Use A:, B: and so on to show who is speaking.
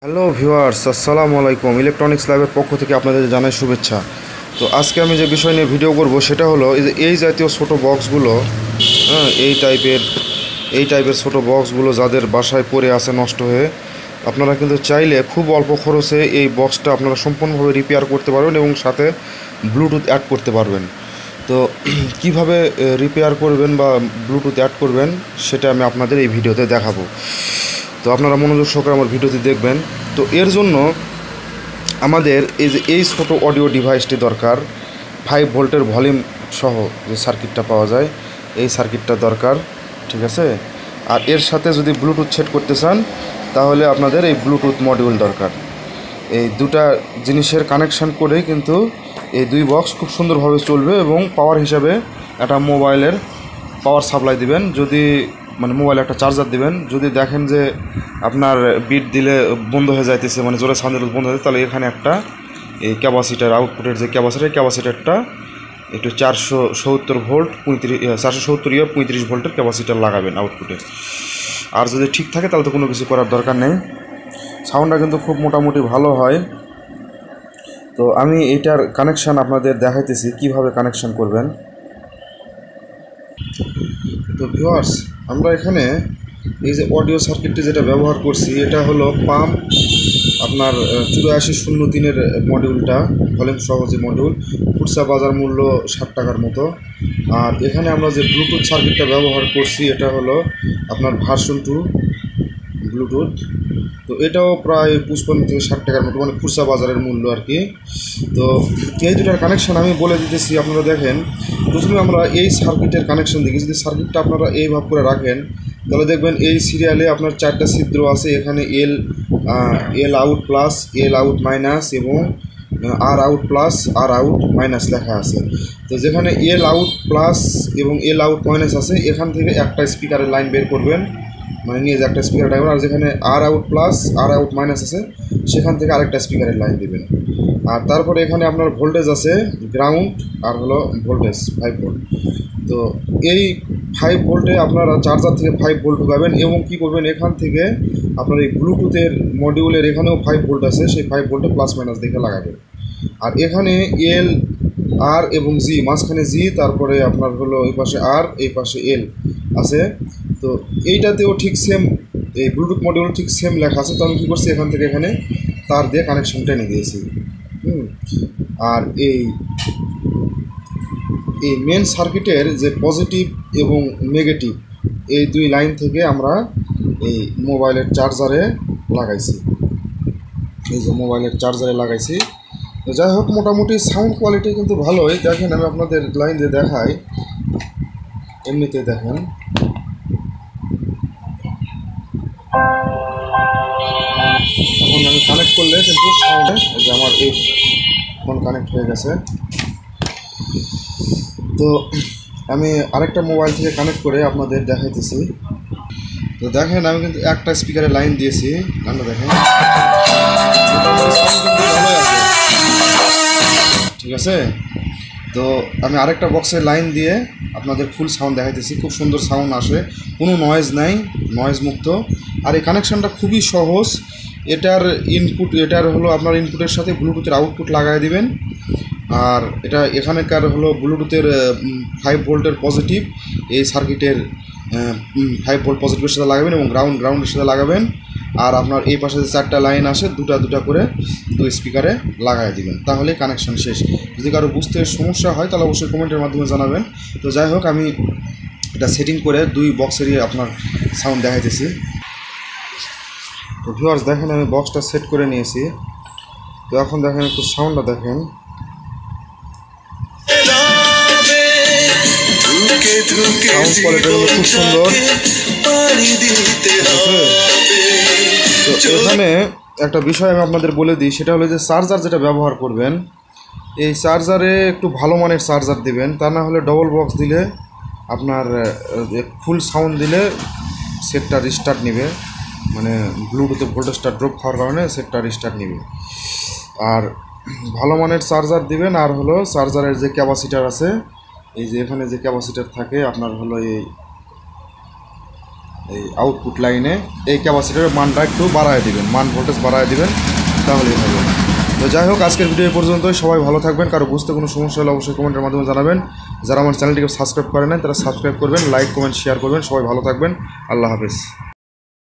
A: Hello viewers, আসসালামু আলাইকুম। Electronics ল্যাবের পক্ষ থেকে আপনাদের জানাই শুভেচ্ছা। তো আজকে আমি যে বিষয় নিয়ে ভিডিও করব সেটা হলো এই জাতীয় ছোট বক্সগুলো। হ্যাঁ, এই টাইপের ছোট বক্সগুলো যাদের বাসায় পড়ে আছে নষ্ট হয়ে, আপনারা কিন্তু চাইলে খুব অল্প খরচে এই বক্সটা আপনারা সম্পূর্ণভাবে রিপেয়ার করতে পারবেন এবং সাথে ব্লুটুথ অ্যাড করতে পারবেন। তো কিভাবে রিপেয়ার করবেন বা ব্লুটুথ অ্যাড করবেন সেটা আমি আপনাদের এই ভিডিওতে দেখাবো। তো আপনারা মনোযোগ সহকারে আমার ভিডিওটি দেখবেন। তো এর জন্য আমাদের এই ছোটো অডিও ডিভাইসটি দরকার। 5 ভোল্টের ভলিউম সহ যে সার্কিটটা পাওয়া যায়, এই সার্কিটটা দরকার, ঠিক আছে। আর এর সাথে যদি ব্লুটুথ সেট করতে চান তাহলে আপনাদের এই ব্লুটুথ মডিউল দরকার। এই দুটা জিনিসের কানেকশান করেই কিন্তু এই দুই বক্স খুব সুন্দরভাবে চলবে এবং পাওয়ার হিসাবে একটা মোবাইলের পাওয়ার সাপ্লাই দিবেন। যদি মোবাইলে একটা চার্জার দিবেন, যদি দেখেন যে আপনার বিট দিলে বন্ধ হয়ে যাইতেছে, জোরে সাউন্ড দিলে বন্ধ হয়ে যায়, তাহলে এখানে একটা এই ক্যাপাসিটার, আউটপুটের যে ক্যাপাসিটারটা একটু 470 ভোল্ট 35 ভোল্টের ক্যাপাসিটার লাগাবেন আউটপুটে। আর যদি ঠিক থাকে তাহলে তো কোনো কিছু করার দরকার নেই। সাউন্ডটা কিন্তু খুব মোটামুটি ভালো হয়। তো আমি এইটার কানেকশান আপনাদের দেখাইতেছি কিভাবে কানেকশান করবেন। তো ভিউয়ার্স, আমরা এখানে এই যে অডিও সার্কিটটি যেটা ব্যবহার করছি, এটা হলো পাম্প আপনার 8403-এর মডিউলটা, ভলিউম সহ যে মডিউল, খুচরা বাজার মূল্য 60 টাকার মতো। আর এখানে আমরা যে ব্লুটুথ সার্কিটটা ব্যবহার করছি এটা হলো আপনার ভার্সন 2 ব্লুটুথ। তো এটাও প্রায় 55 থেকে 60 টাকার মতো, খুচরা বাজারের মূল্য আর কি। তো এই দুটার কানেকশান আমি বলে দিতেছি, আপনারা দেখেন। প্রথমে আমরা এই সার্কিটের কানেকশান দেখি। যদি সার্কিটটা আপনারা এইভাবে করে রাখেন তাহলে দেখবেন এই সিরিয়ালে আপনার 4টা ছিদ্র আছে। এখানে এল আউট প্লাস, এল আউট মাইনাস এবং আর আউট প্লাস, আর আউট মাইনাস লেখা আছে। তো যেখানে এল আউট প্লাস এবং এল আউট মাইনাস আছে, এখান থেকে একটা স্পিকারের লাইন বের করবেন, নিয়ে যে একটা স্পিকার টাইপের। আর যেখানে আর আউট প্লাস, আর আউট মাইনাস আছে, সেখান থেকে আরেকটা স্পিকারের লাইন দেবেন। আর তারপরে এখানে আপনার ভোল্টেজ আছে গ্রাউন্ড, আর হলো ভোল্টেজ 5 ভোল্ট। তো এই 5 ভোল্টে আপনারা চার্জার থেকে 5 ভোল্ট ঢুকাবেন এবং কি করবেন, এখান থেকে আপনার এই ব্লুটুথের মডিউলের এখানেও 5 ভোল্ট আছে, সেই 5 ভোল্টে প্লাস মাইনাস দেখে লাগাবেন। আর এখানে এল, আর এবং জি, মাঝখানে জি, তারপরে আপনার হলো এই পাশে আর, এই পাশে এল আছে। তো এইটাতেও ঠিক সেম, এই ব্লুটুথ মডিউল ঠিক সেম লেখা আছে। তো আমি কী করছি, এখান থেকে এখানে তার দিয়ে কানেকশান টেনে দিয়েছি। আর এই মেন সার্কিটের যে পজিটিভ এবং নেগেটিভ, এই দুই লাইন থেকে আমরা এই মোবাইলের চার্জারে লাগাইছি। এই যে মোবাইলের চার্জারে লাগাইছি। তো যাই হোক, মোটামুটি সাউন্ড কোয়ালিটি কিন্তু ভালোই। দেখেন, আমি আপনাদের লাইন দিয়ে দেখাই। এমনিতে দেখেন, এখন আমি কানেক্ট করলে কিন্তু সাউন্ডে, এই যে আমার এই ফোন কানেক্ট হয়ে গেছে। তো আমি আরেকটা মোবাইল থেকে কানেক্ট করে আপনাদের দেখাইতেছি। তো দেখেন, আমি কিন্তু একটা স্পিকারে লাইন দিয়েছি, গানটা দেখেন, ভালোই আছে, ঠিক আছে। তো আমি আরেকটা বক্সের লাইন দিয়ে আপনাদের ফুল সাউন্ড দেখাইতেছি। খুব সুন্দর সাউন্ড আসে, কোনো নয়েজ নাই, নয়েজ মুক্ত। আর এই কানেকশানটা খুবই সহজ। এটার হলো আপনার ইনপুটের সাথে ব্লুটুথের আউটপুট লাগাই দিবেন। আর এটা এখানেকার হলো ব্লুটুথের 5 ভোল্টের পজিটিভ এই সার্কিটের 5 ভোল্ট পজিটিভের সাথে লাগাবেন এবং গ্রাউন্ডের সাথে লাগাবেন। আর আপনার এই পাশে যে 4টা লাইন আসে, দুটা করে 2 স্পিকারে লাগাই দিবেন, তাহলে কানেকশান শেষ। যদি কারো বুঝতে সমস্যা হয় তাহলে অবশ্যই কমেন্টের মাধ্যমে জানাবেন। তো যাই হোক, আমি এটা সেটিং করে 2 বক্সেরই আপনার সাউন্ড দেখাইতেছি। তো ভিউয়ার্স দেখেন, আমি বক্সটা সেট করে নিয়েছি। তো এখন দেখেন, একটু সাউন্ডটা দেখেন। সাউন্ড কোয়ালিটি খুব সুন্দর। তো এখানে একটা বিষয় আমি আপনাদের বলে দিই, সেটা হলো যে চার্জার যেটা ব্যবহার করবেন, এই চার্জারে একটু ভালো মানের চার্জার দিবেন। তা না হলে ডবল বক্স দিলে আপনার ফুল সাউন্ড দিলে সেটটা রিস্টার্ট নেবে, ব্লুটুথে ভোল্টেজটা ড্রপ খাওয়ার কারণে সেটটা রিস্টার্ট নেবে। আর ভালো মানের চার্জার দিবেন। আর হলো চার্জারের যে ক্যাপাসিটার আছে, এই যে এখানে যে ক্যাপাসিটার থাকে আপনার হলো এই আউটপুট লাইনে এই ক্যাপাসিটরের মানটা একটু বাড়ায় দিবেন, মান ভোল্টেজ বাড়ায় দিবেন, তাহলেই হবে। তো যাই হোক, আজকের ভিডিও এই পর্যন্তই। সবাই ভালো থাকবেন। কারো বুঝতে কোনো সমস্যা হলে অবশ্যই কমেন্টের মাধ্যমে জানাবেন। যারা আমার চ্যানেলটিকে সাবস্ক্রাইব করেন তারা সাবস্ক্রাইব করবেন, লাইক কমেন্ট শেয়ার করবেন। সবাই ভালো থাকবেন। আল্লাহ হাফেজ।